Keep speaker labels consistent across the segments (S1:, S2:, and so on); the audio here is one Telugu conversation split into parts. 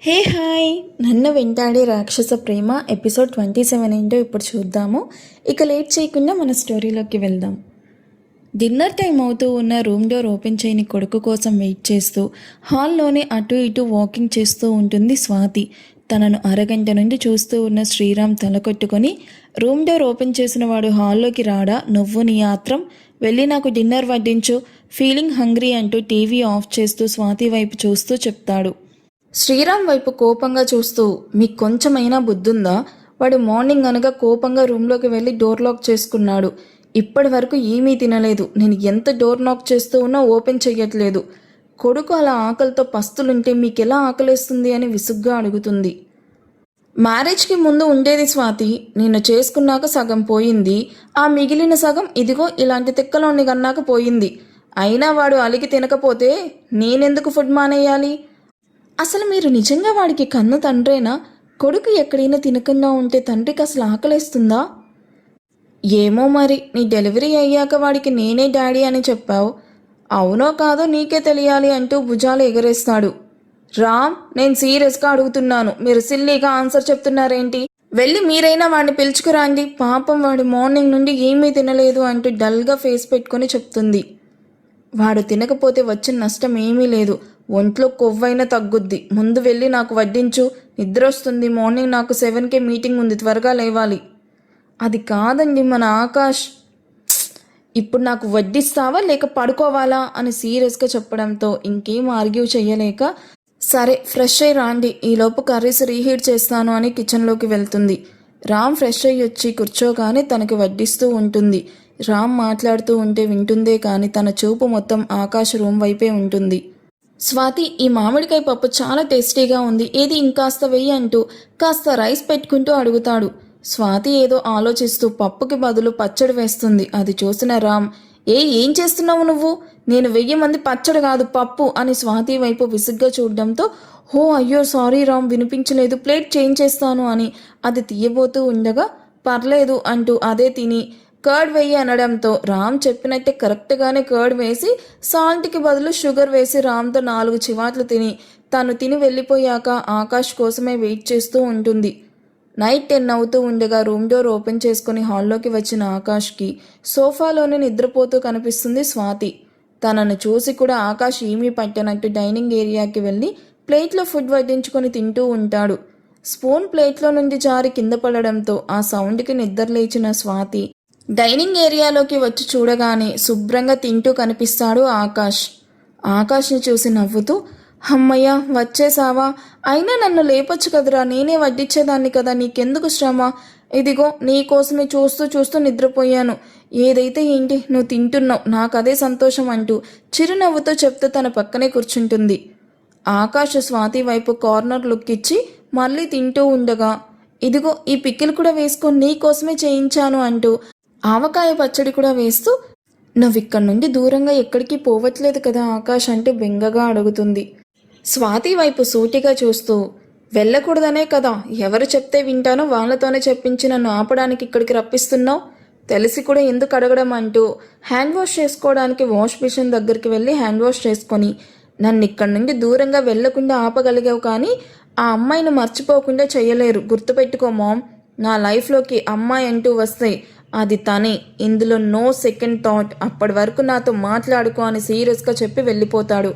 S1: హే హాయ్, నన్ను వెంటాడే రాక్షస ప్రేమ ఎపిసోడ్ 27 ఏంటో ఇప్పుడు చూద్దాము. ఇక లేట్ చేయకుండా మన స్టోరీలోకి వెళ్దాం. డిన్నర్ టైం అవుతూ ఉన్న రూమ్ డోర్ ఓపెన్ చేయని కొడుకు కోసం వెయిట్ చేస్తూ హాల్లోనే అటు ఇటు వాకింగ్ చేస్తూ ఉంటుంది స్వాతి. తనను అరగంట నుండి చూస్తూ ఉన్న శ్రీరామ్ తలకొట్టుకొని, రూమ్ డోర్ ఓపెన్ చేసిన వాడు హాల్లోకి రాడా, నువ్వు నీ ఆత్రం, వెళ్ళి నాకు డిన్నర్ వడ్డించు, ఫీలింగ్ హంగ్రీ అంటూ టీవీ ఆఫ్ చేస్తూ స్వాతి వైపు చూస్తూ చెప్తాడు. శ్రీరామ్ వైపు కోపంగా చూస్తూ, మీకు కొంచెమైనా బుద్ధుందా? వాడు మార్నింగ్ అనగా కోపంగా రూమ్లోకి వెళ్ళి డోర్ లాక్ చేసుకున్నాడు. ఇప్పటి వరకు ఏమీ తినలేదు. నేను ఎంత డోర్ నాక్ చేస్తూ ఉన్నా ఓపెన్ చెయ్యట్లేదు. కొడుకు అలా ఆకలితో పస్తులుంటే మీకెలా ఆకలేస్తుంది అని విసుగ్గా అడుగుతుంది. మ్యారేజ్కి ముందు ఉండేది స్వాతి, నేను చేసుకున్నాక సగం పోయింది. ఆ మిగిలిన సగం ఇదిగో ఇలాంటి తిక్కలోని కన్నాక పోయింది. అయినా వాడు అలిగి తినకపోతే నేనెందుకు ఫుడ్ మానేయాలి? అసలు మీరు నిజంగా వాడికి కన్న తండ్రేనా? కొడుకు ఎక్కడైనా తినకుండా ఉంటే తండ్రికి అసలు ఆకలేస్తుందా? ఏమో మరి, నీ డెలివరీ అయ్యాక వాడికి నేనే డాడీ అని చెప్పావు. అవునో కాదో నీకే తెలియాలి అంటూ భుజాలు ఎగరేస్తాడు. రామ్, నేను సీరియస్గా అడుగుతున్నాను, మీరు సిల్లీగా ఆన్సర్ చెప్తున్నారేంటి? వెళ్ళి మీరైనా వాడిని పిలుచుకురాండి. పాపం వాడు మార్నింగ్ నుండి ఏమీ తినలేదు అంటూ డల్గా ఫేస్ పెట్టుకొని చెప్తుంది. వాడు తినకపోతే వచ్చిన నష్టం ఏమీ లేదు. ఒంట్లో కొవ్వైనా తగ్గుద్ది. ముందు వెళ్ళి నాకు వడ్డించు, నిద్ర వస్తుంది. మార్నింగ్ నాకు 7కే మీటింగ్ ఉంది, త్వరగా లేవాలి. అది కాదండి మన ఆకాష్. ఇప్పుడు నాకు వడ్డిస్తావా లేక పడుకోవాలా అని సీరియస్గా చెప్పడంతో ఇంకేం ఆర్గ్యూ చెయ్యలేక, సరే ఫ్రెష్ అయ్యి రాండి, ఈలోపు కర్రీస్ రీహీట్ చేస్తాను అని కిచెన్లోకి వెళ్తుంది. రామ్ ఫ్రెష్ అయ్యి వచ్చి కూర్చోగానే తనకి వడ్డిస్తూ ఉంటుంది. రామ్ మాట్లాడుతూ ఉంటే వింటుందే కానీ తన చూపు మొత్తం ఆకాష్ రూమ్ వైపే ఉంటుంది. స్వాతి, ఈ మామిడికాయ పప్పు చాలా టేస్టీగా ఉంది, ఏది ఇంకాస్త వెయ్యి అంటూ కాస్త రైస్ పెట్టుకుంటూ అడుగుతాడు. స్వాతి ఏదో ఆలోచిస్తూ పప్పుకి బదులు పచ్చడి వేస్తుంది. అది చూసిన రామ్, ఏం చేస్తున్నావు నువ్వు? నేను 1000 మంది పచ్చడి కాదు పప్పు అని స్వాతి వైపు విసుగ్గా చూడడంతో, హో అయ్యో సారీ రామ్, వినిపించలేదు, ప్లేట్ చేంజ్ చేస్తాను అని అది తీయబోతూ ఉండగా, పర్లేదు అంటూ అదే తిని కర్డ్ వేయి అనడంతో రామ్ చెప్పినట్టే కరెక్ట్గానే కర్డ్ వేసి సాల్ట్కి బదులు షుగర్ వేసి రామ్తో 4 చివాట్లు తిని తను తిని వెళ్ళిపోయాక ఆకాష్ కోసమే వెయిట్ చేస్తూ ఉంటుంది. నైట్ 10 అవుతూ ఉండగా రూమ్ డోర్ ఓపెన్ చేసుకుని హాల్లోకి వచ్చిన ఆకాష్కి సోఫాలోనే నిద్రపోతూ కనిపిస్తుంది స్వాతి. తనను చూసి కూడా ఆకాష్ ఏమీ పట్టనట్టు డైనింగ్ ఏరియాకి వెళ్ళి ప్లేట్లో ఫుడ్ వడ్డించుకొని తింటూ ఉంటాడు. స్పూన్ ప్లేట్లో నుండి జారి కింద పడడంతో ఆ సౌండ్కి నిద్రలేచిన స్వాతి డైనింగ్ ఏరియాలోకి వచ్చి చూడగానే శుభ్రంగా తింటూ కనిపిస్తాడు ఆకాష్. ఆకాష్ని చూసి నవ్వుతూ, అమ్మయ్య వచ్చేసావా? అయినా నన్ను లేపొచ్చు కదరా, నేనే వడ్డించేదాన్ని కదా, నీకెందుకు శ్రమ? ఇదిగో నీకోసమే చూస్తూ చూస్తూ నిద్రపోయాను. ఏదైతే ఏంటి, నువ్వు తింటున్నావు, నాకు అదే సంతోషం అంటూ చిరునవ్వుతో చెప్తూ తన పక్కనే కూర్చుంటుంది. ఆకాష్ స్వాతి వైపు కార్నర్ లుక్ ఇచ్చి మళ్ళీ తింటూ ఉండగా, ఇదిగో ఈ పిక్కిలు కూడా వేసుకొని నీకోసమే చేయించాను అంటూ ఆవకాయ పచ్చడి కూడా వేస్తూ, నువ్విక్కడి నుండి దూరంగా ఎక్కడికి పోవట్లేదు కదా ఆకాష్ అంటూ బెంగగా అడుగుతుంది. స్వాతి వైపు సూటిగా చూస్తూ, వెళ్ళకూడదనే కదా, ఎవరు చెప్తే వింటానో వాళ్ళతోనే చెప్పించి నన్ను ఆపడానికి ఇక్కడికి రప్పిస్తున్నావు, తెలిసి కూడా ఎందుకు అడగడం అంటూ హ్యాండ్ వాష్ చేసుకోవడానికి వాష్ మిషన్ దగ్గరికి వెళ్ళి హ్యాండ్ వాష్ చేసుకొని, నన్ను ఇక్కడి నుండి దూరంగా వెళ్లకుండా ఆపగలిగావు కానీ ఆ అమ్మాయిని మర్చిపోకుండా చెయ్యలేరు, గుర్తుపెట్టుకో మామ్. నా లైఫ్లోకి అమ్మాయి అంటూ వస్తే అది తనే, ఇందులో నో సెకండ్ థాట్. అప్పటి వరకు నాతో మాట్లాడుకో అని సీరియస్గా చెప్పి వెళ్ళిపోతాడు.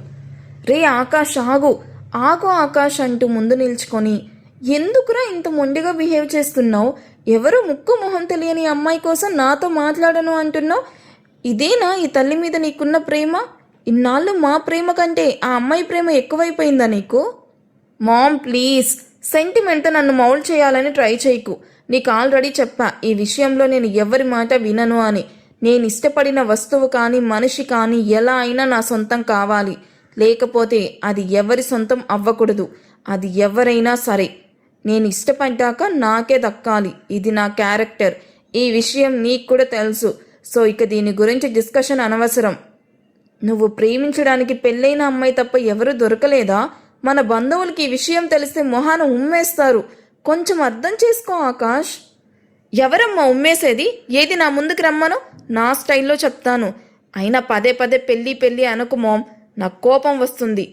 S1: రే ఆకాష్ ఆగు, ఆగు ఆకాష్ అంటూ ముందు నిల్చుకొని, ఎందుకురా ఇంత మొండిగా బిహేవ్ చేస్తున్నావు? ఎవరు ముక్కు మొహం తెలియని అమ్మాయి కోసం నాతో మాట్లాడను అంటున్నావు? ఇదేనా ఈ తల్లి మీద నీకున్న ప్రేమ? ఇన్నాళ్ళు మా ప్రేమ కంటే ఆ అమ్మాయి ప్రేమ ఎక్కువైపోయిందా నీకు? మామ్ ప్లీజ్, సెంటిమెంట్తో నన్ను మౌల్డ్ చేయాలని ట్రై చేయకు. నీకు ఆల్రెడీ చెప్పా, ఈ విషయంలో నేను ఎవరి మాట వినను అని. నేను ఇష్టపడిన వస్తువు కానీ మనిషి కానీ ఎలా అయినా నా సొంతం కావాలి, లేకపోతే అది ఎవరి సొంతం అవ్వకూడదు. అది ఎవరైనా సరే నేను ఇష్టపడ్డాక నాకే దక్కాలి. ఇది నా క్యారెక్టర్. ఈ విషయం నీకు కూడా తెలుసు. సో ఇక దీని గురించి డిస్కషన్ అనవసరం. నువ్వు ప్రేమించడానికి పెళ్ళైన అమ్మాయి తప్ప ఎవరు దొరకలేదా? మన బంధువులకి ఈ విషయం తెలిస్తే మొహాన ఉమ్మేస్తారు. కొంచెం అర్థం చేసుకో ఆకాష్. ఎవరమ్మా ఉమ్మేసేది? ఏది నా ముందుకు రమ్మను, నా స్టైల్లో చెప్తాను. అయినా పదే పదే పెళ్ళి పెళ్ళి అనకు మామ్, నాకు కోపం వస్తుంది.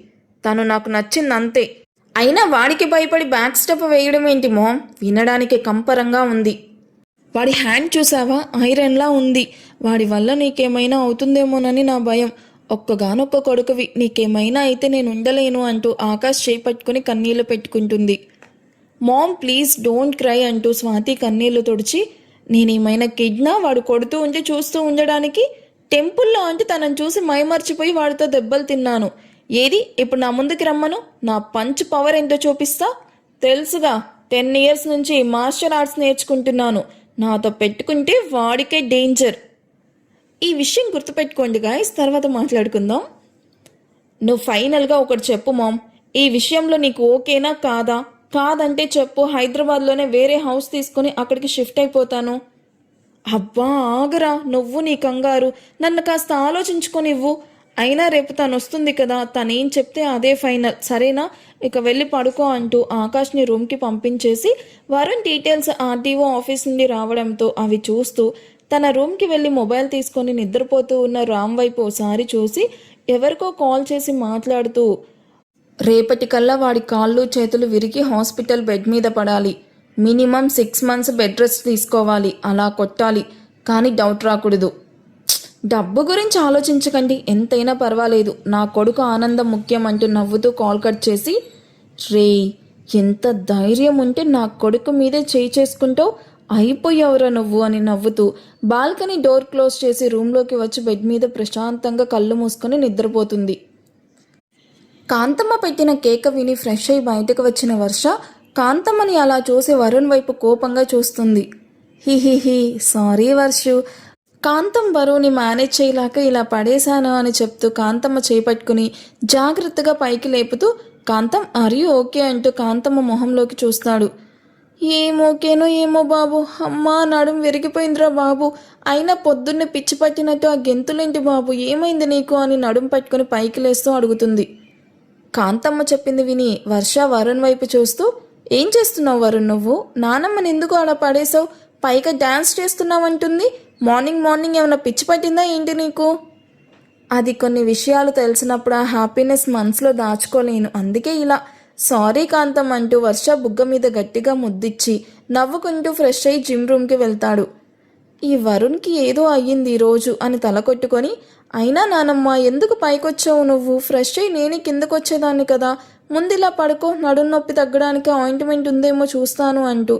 S1: తను నాకు నచ్చింది అంతే. అయినా వాడికి భయపడి బ్యాక్ స్టెప్ వేయడం ఏంటి మామ్? వినడానికి కంపరంగా ఉంది. వాడి హ్యాండ్ చూసావా, ఐరన్లా ఉంది. వాడి వల్ల నీకేమైనా అవుతుందేమోనని నా భయం. ఒక్కగానొక్క కొడుకువి, నీకేమైనా అయితే నేను ఉండలేను అంటూ ఆకాష్ చేపట్టుకుని కన్నీళ్లు పెట్టుకుంటుంది. మామ్ ప్లీజ్ డోంట్ క్రై అంటూ స్వాతి కన్నీళ్లు తుడిచి, నేనేమైనా కిడ్నా వాడు కొడుతూ ఉంటే చూస్తూ ఉండడానికి? టెంపుల్లో అంటే తనని చూసి మైమర్చిపోయి వాడితో దెబ్బలు తిన్నాను. ఏది ఇప్పుడు నా ముందుకి రమ్మను, నా పంచ్ పవర్ ఎంతో చూపిస్తా. తెలుసుగా 10 years నుంచి మార్షల్ ఆర్ట్స్ నేర్చుకుంటున్నాను. నాతో పెట్టుకుంటే వాడికే డేంజర్. ఈ విషయం గుర్తుపెట్టుకోండి గాయస్, తర్వాత మాట్లాడుకుందాం. నువ్వు ఫైనల్గా ఒకటి చెప్పు మామ్, ఈ విషయంలో నీకు ఓకేనా కాదా? కాదంటే చెప్పు, హైదరాబాద్లోనే వేరే హౌస్ తీసుకుని అక్కడికి షిఫ్ట్ అయిపోతాను. అబ్బా ఆగరా, నువ్వు నీ కంగారు, నన్ను కాస్త ఆలోచించుకొనివ్వు. అయినా రేపు తను వస్తుంది కదా, తనేం చెప్తే అదే ఫైనల్, సరేనా? ఇక వెళ్ళి పడుకో అంటూ ఆకాష్ని రూమ్కి పంపించేసి వరుణ్ డీటెయిల్స్ ఆర్టీఓ ఆఫీస్ నుండి రావడంతో అవి చూస్తూ తన రూమ్కి వెళ్ళి మొబైల్ తీసుకొని నిద్రపోతూ ఉన్న రామ్ వైపు ఒకసారి చూసి ఎవరికో కాల్ చేసి మాట్లాడుతూ, రేపటికల్లా వాడి కాళ్ళు చేతులు విరిగి హాస్పిటల్ బెడ్ మీద పడాలి. మినిమం 6 months బెడ్ రెస్ట్ తీసుకోవాలి. అలా కొట్టాలి, కానీ డౌట్ రాకూడదు. డబ్బు గురించి ఆలోచించకండి, ఎంతైనా పర్వాలేదు, నా కొడుకు ఆనందం ముఖ్యం అంటూ నవ్వుతూ కాల్ కట్ చేసి, రే ఎంత ధైర్యం ఉంటే నా కొడుకు మీదే చేయి చేసుకుంటావు, అయిపోయావురా నువ్వు అని నవ్వుతూ బాల్కనీ డోర్ క్లోజ్ చేసి రూమ్లోకి వచ్చి బెడ్ మీద ప్రశాంతంగా కళ్ళు మూసుకొని నిద్రపోతుంది. కాంతమ్మ పెట్టిన కేక విని ఫ్రెష్ అయి బయటకు వచ్చిన వర్ష కాంతమ్మని అలా చూసి వరుణ్ వైపు కోపంగా చూస్తుంది. హిహిహి సారీ వర్షు, కాంతం బరువుని మేనేజ్ చేయలేక ఇలా పడేశాను అని చెప్తూ కాంతమ్మ చేపట్టుకుని జాగ్రత్తగా పైకి లేపుతూ, కాంతం ఆర్ యు ఓకే అంటూ కాంతమ్మ మొహంలోకి చూస్తాడు. ఏమోకేనో ఏమో బాబు, అమ్మా నడుం విరిగిపోయిందిరా బాబు, అయినా పొద్దున్నే పిచ్చి పట్టినట్టు ఆ గెంతులేంటి బాబు, ఏమైంది నీకు అని నడుం పట్టుకుని పైకి లేస్తూ అడుగుతుంది. కాంతమ్మ చెప్పింది విని వర్ష వరుణ్ వైపు చూస్తూ, ఏం చేస్తున్నావు వరుణ్ నువ్వు? నానమ్మని ఎందుకు అలా పడేసావు? పైగా డ్యాన్స్ చేస్తున్నావంటుంది. మార్నింగ్ ఏమైనా పిచ్చి పట్టిందా ఏంటి నీకు? అది కొన్ని విషయాలు తెలిసినప్పుడు ఆ హ్యాపీనెస్ మనసులో దాచుకోలేను, అందుకే ఇలా. సారీ కాంతం అంటూ వర్ష బుగ్గ మీద గట్టిగా ముద్దిచ్చి నవ్వుకుంటూ ఫ్రెష్ అయ్యి జిమ్ రూమ్కి వెళ్తాడు. ఈ వరుణ్కి ఏదో అయ్యింది ఈరోజు అని తల కొట్టుకొని, అయినా నానమ్మ ఎందుకు పైకొచ్చావు నువ్వు? ఫ్రెష్ అయ్యి నేనే కిందకొచ్చేదాన్ని కదా, ముందిలా పడుకో, నడుం నొప్పి తగ్గడానికి ఆయింట్మెంట్ ఉందేమో చూస్తాను అంటూ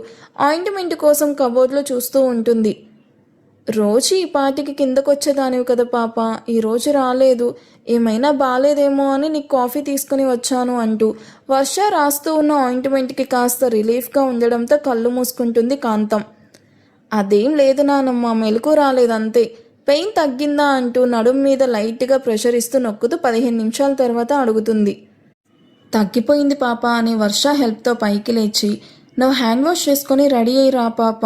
S1: ఆయింట్మెంట్ కోసం కబోర్డ్లో చూస్తూ ఉంటుంది. రోజు ఈ పాటికి కిందకొచ్చేదానివి కదా పాప, ఈరోజు రాలేదు, ఏమైనా బాగాలేదేమో అని నీకు కాఫీ తీసుకుని వచ్చాను అంటూ వర్ష రాస్తూ ఉన్న ఆయింట్మెంట్కి కాస్త రిలీఫ్గా ఉండడంతో కళ్ళు మూసుకుంటుంది కాంతం. అదేం లేదు నానమ్మ, మెలకు రాలేదంతే, పెయిన్ తగ్గిందా అంటూ నడుం మీద లైట్గా ప్రెషర్ ఇస్తూ నొక్కుతూ 15 నిమిషాల తర్వాత అడుగుతుంది. తగ్గిపోయింది పాప అని వర్ష హెల్ప్తో పైకి లేచి, నువ్వు హ్యాండ్ వాష్ చేసుకొని రెడీ అయ్యి రా పాప,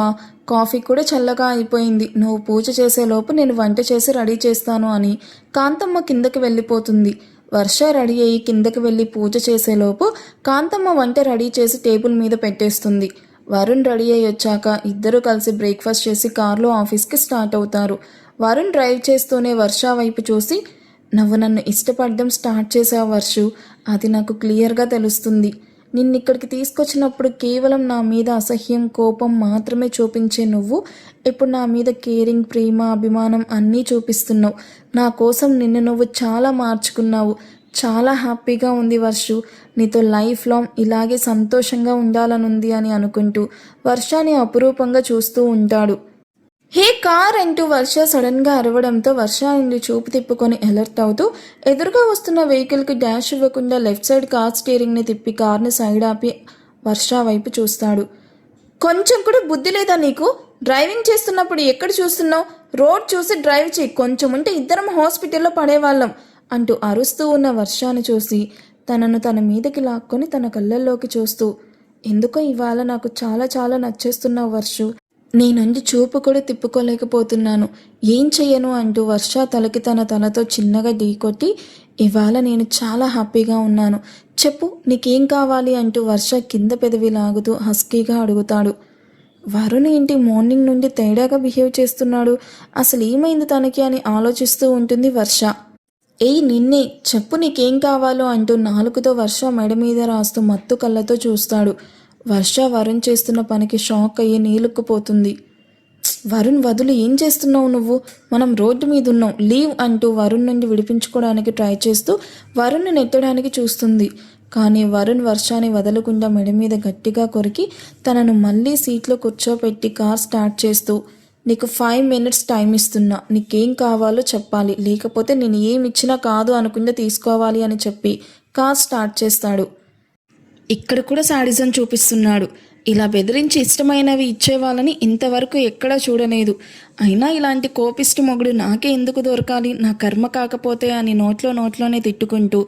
S1: కాఫీ కూడా చల్లగా అయిపోయింది, నువ్వు పూజ చేసేలోపు నేను వంట చేసి రెడీ చేస్తాను అని కాంతమ్మ కిందకి వెళ్ళిపోతుంది. వర్ష రెడీ అయ్యి కిందకి వెళ్ళి పూజ చేసేలోపు కాంతమ్మ వంట రెడీ చేసి టేబుల్ మీద పెట్టేస్తుంది. వరుణ్ రెడీ అయ్యి వచ్చాక ఇద్దరూ కలిసి బ్రేక్ఫాస్ట్ చేసి కార్లో ఆఫీస్కి స్టార్ట్ అవుతారు. వరుణ్ డ్రైవ్ చేస్తూనే వర్ష వైపు చూసి, నువ్వు నన్ను ఇష్టపడడం స్టార్ట్ చేసావు వర్షు, అది నాకు క్లియర్గా తెలుస్తుంది. నిన్నిక్కడికి తీసుకొచ్చినప్పుడు కేవలం నా మీద అసహ్యం కోపం మాత్రమే చూపించే నువ్వు ఇప్పుడు నా మీద కేరింగ్ ప్రేమ అభిమానం అన్నీ చూపిస్తున్నావు. నా కోసం నిన్ను నువ్వు చాలా మార్చుకున్నావు. చాలా హ్యాపీగా ఉంది వర్షు, నీతో లైఫ్ లాంగ్ ఇలాగే సంతోషంగా ఉండాలనుంది అని అనుకుంటూ వర్షాని అపురూపంగా చూస్తూ ఉంటాడు. హే కార్ అంటూ వర్ష సడన్గా అరవడంతో వర్ష నుండి చూపు తిప్పుకొని అలర్ట్ అవుతూ ఎదురుగా వస్తున్న వెహికల్కి డాష్ ఇవ్వకుండా లెఫ్ట్ సైడ్ కార్ స్టీరింగ్ని తిప్పి కార్ని సైడ్ ఆపి వర్ష వైపు చూస్తాడు. కొంచెం కూడా బుద్ధి లేదా నీకు? డ్రైవింగ్ చేస్తున్నప్పుడు ఎక్కడ చూస్తున్నావు? రోడ్ చూసి డ్రైవ్ చేయి, కొంచెం ఉంటే ఇద్దరం హాస్పిటల్లో పడేవాళ్ళం అంటూ అరుస్తూ ఉన్న వర్షాన్ని చూసి తనను తన మీదకి లాక్కొని తన కళ్ళల్లోకి చూస్తూ, ఎందుకో ఇవాళ నాకు చాలా చాలా నచ్చేస్తున్నావు వర్షు, నీ నుండి చూపు కూడా తిప్పుకోలేకపోతున్నాను, ఏం చెయ్యను అంటూ వర్ష తలకి తన తలతో చిన్నగా ఢీకొట్టి, ఇవాళ నేను చాలా హ్యాపీగా ఉన్నాను, చెప్పు నీకేం కావాలి అంటూ వర్ష కింద పెదవి లాగుతూ హస్కీగా అడుగుతాడు. వరుణ్ ఏంటి మార్నింగ్ నుండి తేడాగా బిహేవ్ చేస్తున్నాడు, అసలు ఏమైంది తనకి అని ఆలోచిస్తూ ఉంటుంది వర్ష. ఏయ్ నిన్నే చెప్పు నీకేం కావాలో అంటూ నాలుకతో వర్ష మెడ మీద రాస్తూ మత్తు కళ్ళతో చూస్తాడు. వర్ష వరుణ్ చేస్తున్న పనికి షాక్ అయ్యి నీలుక్కుపోతుంది. వరుణ్ వదులు, ఏం చేస్తున్నావు నువ్వు? మనం రోడ్డు మీద ఉన్నాం, లీవ్ అంటూ వరుణ్ నుండి విడిపించుకోవడానికి ట్రై చేస్తూ వరుణ్ని నెత్తడానికి చూస్తుంది. కానీ వరుణ్ వర్షాన్ని వదలకుండా మెడ మీద గట్టిగా కొరికి తనను మళ్ళీ సీట్లో కూర్చోపెట్టి కార్ స్టార్ట్ చేస్తూ, నీకు 5 minutes టైం ఇస్తున్నా, నీకేం కావాలో చెప్పాలి, లేకపోతే నేను ఏమి ఇచ్చినా కాదు అనుకుంటే తీసుకోవాలి అని చెప్పి కార్ స్టార్ట్ చేస్తాడు. ఇక్కడ కూడా శాడిజం చూపిస్తున్నాడు. ఇలా బెదిరించి ఇష్టమైనవి ఇచ్చేవాళ్ళని ఇంతవరకు ఎక్కడా చూడలేదు. అయినా ఇలాంటి కోపిష్టి మొగుడు నాకే ఎందుకు దొరకాలి, నా కర్మ కాకపోతే అని నోట్లోనే తిట్టుకుంటూ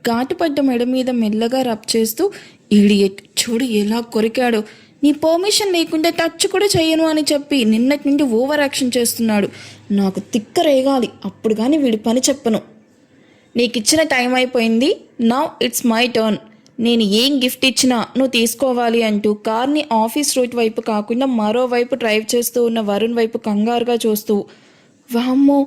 S1: ఘాటుపడ్డ మెడ మీద మెల్లగా రబ్ చేస్తూ, ఈడియట్ చూడు ఎలా కొరికాడో, నీ పర్మిషన్ లేకుండా టచ్ కూడా చేయను అని చెప్పి నిన్నటి నుండి ఓవర్ యాక్షన్ చేస్తున్నాడు. నాకు తిక్క రేగాలి, అప్పుడు కానీ వీడి పని చెప్పను. నీకిచ్చిన టైం అయిపోయింది, నౌ ఇట్స్ మై టర్న్. నేను ఏం గిఫ్ట్ ఇచ్చినా నువ్వు తీసుకోవాలి అంటూ కార్ని ఆఫీస్ రూట్ వైపు కాకుండా మరోవైపు డ్రైవ్ చేస్తూ ఉన్న వరుణ్ వైపు కంగారుగా చూస్తూ, వామ్మో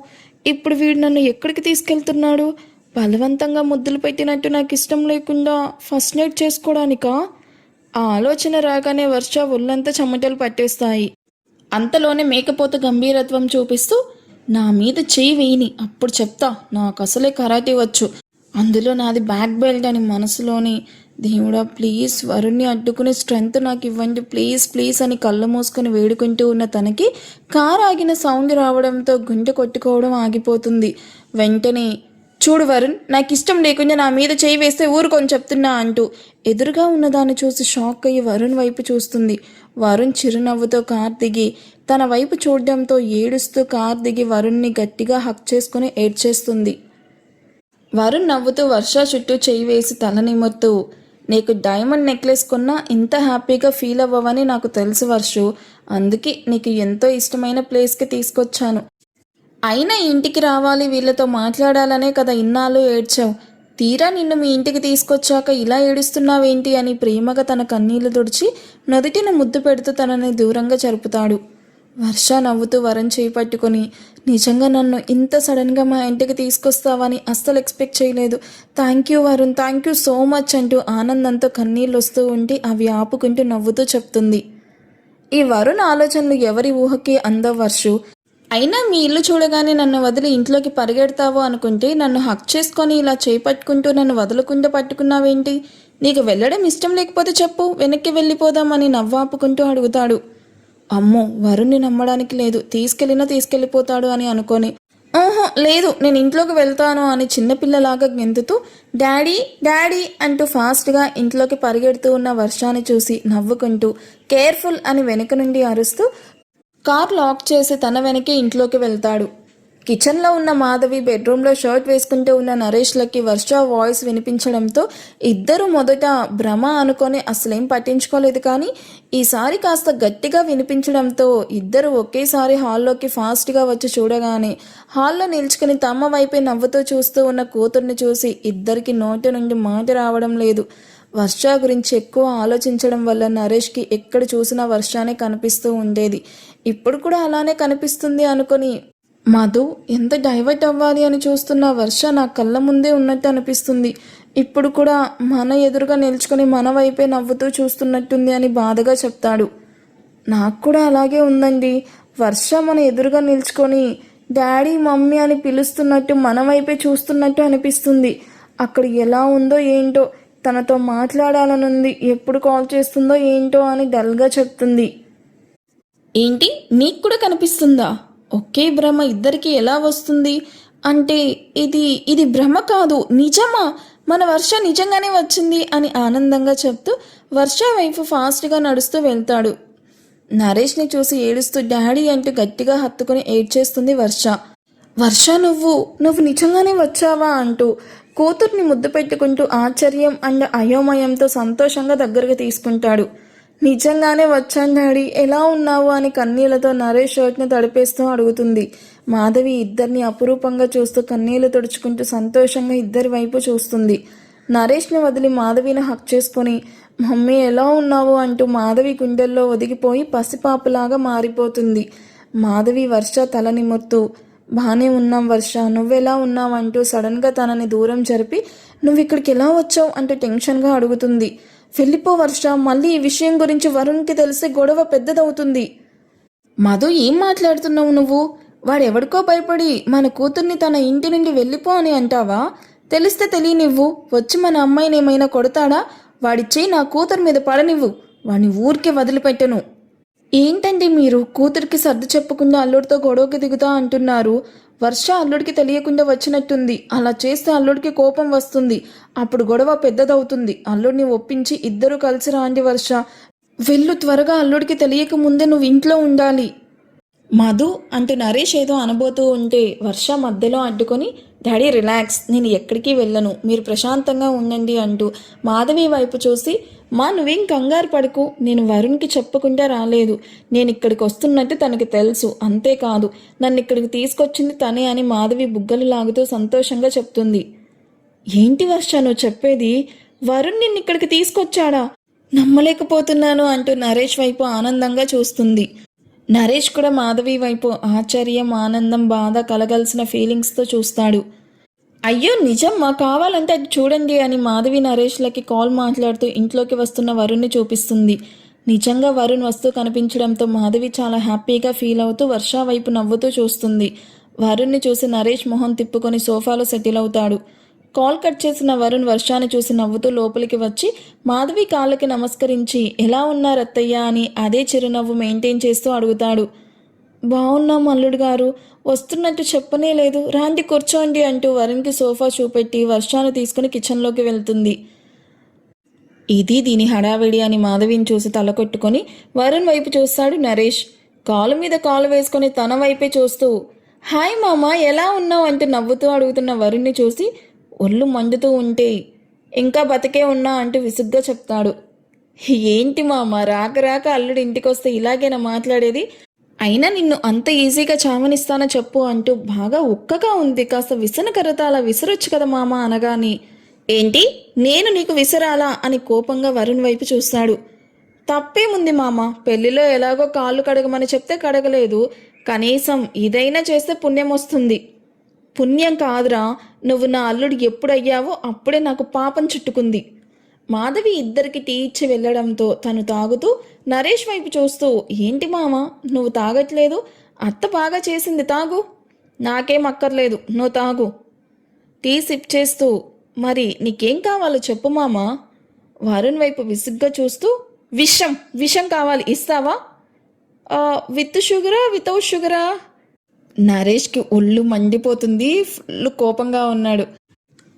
S1: ఇప్పుడు వీడు నన్ను ఎక్కడికి తీసుకెళ్తున్నాడు? బలవంతంగా ముద్దులు పెట్టినట్టు నాకు ఇష్టం లేకుండా ఫస్ట్ నైట్ చేసుకోవడానికా? ఆ ఆలోచన రాగానే వర్ష ఒళ్ళంతా చెమటలు పట్టేస్తాయి. అంతలోనే మేకపోత గంభీరత్వం చూపిస్తూ, నా మీద చేయి వేయని, అప్పుడు చెప్తా నాకు అసలే కరాటే వచ్చు, అందులో నాది బ్లాక్ బెల్ట్ అని మనసులోని, దేవుడా ప్లీజ్ వరుణ్ణి అడ్డుకునే స్ట్రెంగ్త్ నాకు ఇవ్వండి ప్లీజ్ ప్లీజ్ అని కళ్ళు మూసుకొని వేడుకుంటూ ఉన్న తనకి కార్ ఆగిన సౌండ్ రావడంతో గుండె కొట్టుకోవడం ఆగిపోతుంది. వెంటనే, చూడు వరుణ్, నాకు ఇష్టం లేకుండా నా మీద చేయి వేస్తే ఊరుకొని చెప్తున్నా అంటూ ఎదురుగా ఉన్నదాన్ని చూసి షాక్ అయ్యి వరుణ్ వైపు చూస్తుంది. వరుణ్ చిరునవ్వుతో కార్ దిగి తన వైపు చూడడంతో ఏడుస్తూ కార్ దిగి వరుణ్ని గట్టిగా హక్ చేసుకుని ఏడ్చేస్తుంది. వరుణ్ నవ్వుతూ వర్ష చుట్టూ చేయి వేసి తల నిమురుతూ, నీకు డైమండ్ నెక్లెస్ కొన్నా ఇంత హ్యాపీగా ఫీల్ అవ్వవని నాకు తెలుసు వర్షు, అందుకే నీకు ఎంతో ఇష్టమైన ప్లేస్కి తీసుకొచ్చాను. అయినా ఇంటికి రావాలి, వీళ్ళతో మాట్లాడాలనే కదా ఇన్నాళ్ళు ఏడ్చావు, తీరా నిన్ను మీ ఇంటికి తీసుకొచ్చాక ఇలా ఏడుస్తున్నావేంటి అని ప్రేమగా తన కన్నీళ్లు తుడిచి నుదుటిన ముద్దు పెడుతూ తనని దూరంగా జరుపుతాడు. వర్ష నవ్వుతూ వరుణ్ చేయి పట్టుకొని, నిజంగా నన్ను ఇంత సడన్గా మా ఇంటికి తీసుకొస్తావని అస్సలు ఎక్స్పెక్ట్ చేయలేదు, thank you Varun, thank you so much అంటూ ఆనందంతో కన్నీళ్ళు వస్తూ ఉంటే అవి ఆపుకుంటూ నవ్వుతూ చెప్తుంది. ఈ వరుణ్ ఆలోచనలు ఎవరి ఊహకి అందవు వర్షు. అయినా మీ ఇల్లు చూడగానే నన్ను వదిలి ఇంట్లోకి పరిగెడతావో అనుకుంటే నన్ను హక్ చేసుకొని ఇలా చేపట్టుకుంటూ నన్ను వదలకుండా పట్టుకున్నావేంటి? నీకు వెళ్ళడం ఇష్టం లేకపోతే చెప్పు, వెనక్కి వెళ్ళిపోదామని నవ్వాపుకుంటూ అడుగుతాడు. అమ్మో వరుణ్ణి నమ్మడానికి లేదు, తీసుకెళ్ళిపోతాడు అని అనుకొని, ఓహో లేదు నేను ఇంట్లోకి వెళ్తాను అని చిన్నపిల్లలాగా గెంతుతూ డాడీ డాడీ అంటూ ఫాస్ట్గా ఇంట్లోకి పరిగెడుతూ ఉన్న వర్షాన్ని చూసి నవ్వుకుంటూ కేర్ఫుల్ అని వెనుక నుండి అరుస్తూ కార్ లాక్ చేసి తన వెనకే ఇంట్లోకి వెళ్తాడు. కిచెన్లో ఉన్న మాధవి బెడ్రూమ్లో షర్ట్ వేసుకుంటూ ఉన్న నరేష్లకి వర్ష వాయిస్ వినిపించడంతో ఇద్దరు మొదట భ్రమ అనుకొని అసలేం పట్టించుకోలేదు. కానీ ఈసారి కాస్త గట్టిగా వినిపించడంతో ఇద్దరు ఒకేసారి హాల్లోకి ఫాస్ట్గా వచ్చి చూడగానే హాల్లో నిల్చుకుని తమ వైపే నవ్వుతూ చూస్తూ ఉన్న కూతుర్ని చూసి ఇద్దరికి నోటి నుండి మాట రావడం లేదు. వర్ష గురించి ఎక్కువ ఆలోచించడం వల్ల నరేష్కి ఎక్కడ చూసినా వర్షానే కనిపిస్తూ ఉండేది. ఇప్పుడు కూడా అలానే కనిపిస్తుంది అనుకొని మధు ఎంత డైవర్ట్ అవ్వాలి అని చూస్తున్న వర్ష నా కళ్ళ ముందే ఉన్నట్టు అనిపిస్తుంది. ఇప్పుడు కూడా మన ఎదురుగా నిల్చుకొని మన వైపే నవ్వుతూ చూస్తున్నట్టుంది అని బాధగా చెప్తాడు. నాకు కూడా అలాగే ఉందండి, వర్ష మన ఎదురుగా నిల్చుకొని డాడీ మమ్మీ అని పిలుస్తున్నట్టు మన వైపే చూస్తున్నట్టు అనిపిస్తుంది. అక్కడ ఎలా ఉందో ఏంటో, తనతో మాట్లాడాలనుంది, ఎప్పుడు కాల్ చేస్తుందో ఏంటో అని డల్గా చెప్తుంది. ఏంటి నీకు కూడా కనిపిస్తుందా? ఒకే భ్రమ ఇద్దరికి ఎలా వస్తుంది? అంటే ఇది భ్రమ కాదు, నిజమా? మన వర్ష నిజంగానే వచ్చింది అని ఆనందంగా చెప్తూ వర్ష వైపు ఫాస్ట్గా నడుస్తూ వెళ్తాడు. నరేష్ని చూసి ఏడుస్తూ డాడీ అంటూ గట్టిగా హత్తుకుని ఏడ్చేస్తుంది వర్ష. వర్ష నువ్వు నిజంగానే వచ్చావా అంటూ కూతుర్ని ముద్దు పెట్టుకుంటూ ఆశ్చర్యం అండ్ అయోమయంతో సంతోషంగా దగ్గరకు తీసుకుంటాడు. నిజంగానే వచ్చాను డాడీ, ఎలా ఉన్నావు అని కన్నీళ్లతో నరేష్ షర్ట్ని తడిపేస్తూ అడుగుతుంది. మాధవి ఇద్దరిని అపురూపంగా చూస్తూ కన్నీళ్లు తుడుచుకుంటూ సంతోషంగా ఇద్దరి వైపు చూస్తుంది. నరేష్ని వదిలి మాధవిని హక్ చేసుకొని మమ్మీ ఎలా ఉన్నావు అంటూ మాధవి గుండెల్లో ఒదిగిపోయి పసిపాపలాగా మారిపోతుంది. మాధవి వర్ష తల నిమురుతూ బాగానే ఉన్నాం వర్ష, నువ్వెలా ఉన్నావు అంటూ సడన్గా తనని దూరం జరిపి నువ్వు ఇక్కడికి ఎలా వచ్చావు అంటూ టెన్షన్గా అడుగుతుంది. వెళ్ళిపో వర్ష, మళ్ళీ ఈ విషయం గురించి వరుణ్కి తెలిసి గొడవ పెద్దదవుతుంది. మధు, ఏం మాట్లాడుతున్నావు నువ్వు? వాడెవడికో భయపడి మన కూతుర్ని తన ఇంటి నుండి వెళ్ళిపో అని అంటావా? తెలిస్తే తెలియనివ్వు, వచ్చి మన అమ్మాయిని ఏమైనా కొడతాడా? వాడిచ్చి నా కూతురు మీద పడనివ్వు, వాడిని ఊరికే వదిలిపెట్టను. ఏంటండి మీరు కూతురికి సర్ది చెప్పకుండా అల్లుడితో గొడవకి దిగుతా అంటున్నారు? వర్ష అల్లుడికి తెలియకుండా వచ్చినట్టుంది. అలా చేస్తే అల్లుడికి కోపం వస్తుంది, అప్పుడు గొడవ పెద్దదవుతుంది. అల్లుడిని ఒప్పించి ఇద్దరు కలిసి రాండి వర్ష. వెళ్ళు త్వరగా, అల్లుడికి తెలియక ముందే నువ్వు ఇంట్లో ఉండాలి. మధు అంటూ నరేష్ ఏదో అనబోతూ ఉంటే వర్ష మధ్యలో అడ్డుకొని, డాడీ రిలాక్స్, నేను ఎక్కడికి వెళ్ళను, మీరు ప్రశాంతంగా ఉండండి అంటూ మాధవి వైపు చూసి, మా నువ్వేం కంగారు పడకు, నేను వరుణ్కి చెప్పకుండా రాలేదు. నేను ఇక్కడికి వస్తున్నట్టు తనకి తెలుసు, అంతేకాదు నన్ను ఇక్కడికి తీసుకొచ్చింది తనే అని మాధవి బుగ్గలు లాగుతూ సంతోషంగా చెప్తుంది. ఏంటి వర్ష నువ్వు చెప్పేది? వరుణ్ నిన్ను ఇక్కడికి తీసుకొచ్చాడా? నమ్మలేకపోతున్నాను అంటూ నరేష్ వైపు ఆనందంగా చూస్తుంది. నరేష్ కూడా మాధవి వైపు ఆశ్చర్యం, ఆనందం, బాధ కలగలిసిన ఫీలింగ్స్తో చూస్తాడు. అయ్యో నిజమ్మా, కావాలంటే అది చూడండి అని మాధవి నరేష్లకి కాల్ మాట్లాడుతూ ఇంట్లోకి వస్తున్న వరుణ్ని చూపిస్తుంది. నిజంగా వరుణ్ వస్తూ కనిపించడంతో మాధవి చాలా హ్యాపీగా ఫీల్ అవుతూ వర్ష వైపు నవ్వుతూ చూస్తుంది. వరుణ్ని చూసి నరేష్ మొహం తిప్పుకొని సోఫాలో సెటిల్ అవుతాడు. కాల్ కట్ చేసిన వరుణ్ వర్షాన్ని చూసి నవ్వుతూ లోపలికి వచ్చి మాధవి కాళ్ళకి నమస్కరించి, ఎలా ఉన్నారు అత్తయ్య అని అదే చిరునవ్వు మెయింటైన్ చేస్తూ అడుగుతాడు. బాగున్నాం అల్లుడు గారు, వస్తున్నట్టు చెప్పనే లేదు, రాండి కూర్చోండి అంటూ వరుణ్కి సోఫా చూపెట్టి వర్షాన్ని తీసుకుని కిచెన్లోకి వెళ్తుంది. ఇది దీని హడావిడి అని మాధవిని చూసి తలకొట్టుకొని వరుణ్ వైపు చూస్తాడు నరేష్. కాలు మీద కాలు వేసుకొని తన వైపే చూస్తూ, హాయ్ మామ, ఎలా ఉన్నావు అంటూ నవ్వుతూ అడుగుతున్న వరుణ్ని చూసి ఒళ్ళు మండుతూ ఉంటే, ఇంకా బతికే ఉన్నా అంటూ విసుగ్గా చెప్తాడు. ఏంటి మామ, రాక రాక అల్లుడు ఇంటికి వస్తే ఇలాగేనా మాట్లాడేది? అయినా నిన్ను అంత ఈజీగా చావనిస్తానో చెప్పు అంటూ బాగా ఉక్కగా ఉంది, కాస్త విసనకరత అలా విసరొచ్చు కదా మామ అనగాని, ఏంటి నేను నీకు విసరాలా అని కోపంగా వరుణ్ వైపు చూస్తాడు. తప్పేముంది మామ, పెళ్లిలో ఎలాగో కాళ్ళు కడగమని చెప్తే కడగలేదు, కనీసం ఇదైనా చేస్తే పుణ్యం వస్తుంది. పుణ్యం కాదురా, నువ్వు నా అల్లుడు ఎప్పుడయ్యావో అప్పుడే నాకు పాపం చుట్టుకుంది. మాధవి ఇద్దరికి టీ ఇచ్చి వెళ్ళడంతో తను తాగుతూ నరేష్ వైపు చూస్తూ, ఏంటి మామ నువ్వు తాగట్లేదు? అత్త బాగా చేసింది, తాగు. నాకేం అక్కర్లేదు, నువ్వు తాగు. టీ సిప్ చేస్తూ, మరి నీకేం కావాలో చెప్పు మామ. వరుణ్ వైపు విసుగ్గా చూస్తూ, విషం విషం కావాలి, ఇస్తావా? With షుగరా without షుగరా? నరేష్కి ఒళ్ళు మండిపోతుంది, ఫుల్ కోపంగా ఉన్నాడు.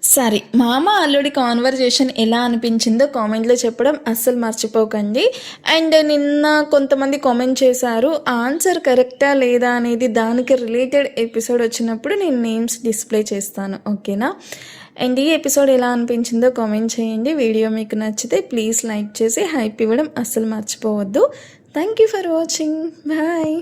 S1: సరే, మామ అల్లుడి కాన్వర్జేషన్ ఎలా అనిపించిందో కామెంట్లో చెప్పడం అస్సలు మర్చిపోకండి. అండ్ నిన్న కొంతమంది కామెంట్ చేశారు, ఆన్సర్ కరెక్టా లేదా అనేది, దానికి రిలేటెడ్ ఎపిసోడ్ వచ్చినప్పుడు నేను నేమ్స్ డిస్ప్లే చేస్తాను, ఓకేనా? అండ్ ఈ ఎపిసోడ్ ఎలా అనిపించిందో కామెంట్ చేయండి. వీడియో మీకు నచ్చితే ప్లీజ్ లైక్ చేసి హైప్ ఇవ్వడం అస్సలు మర్చిపోవద్దు. Thank you for watching, bye.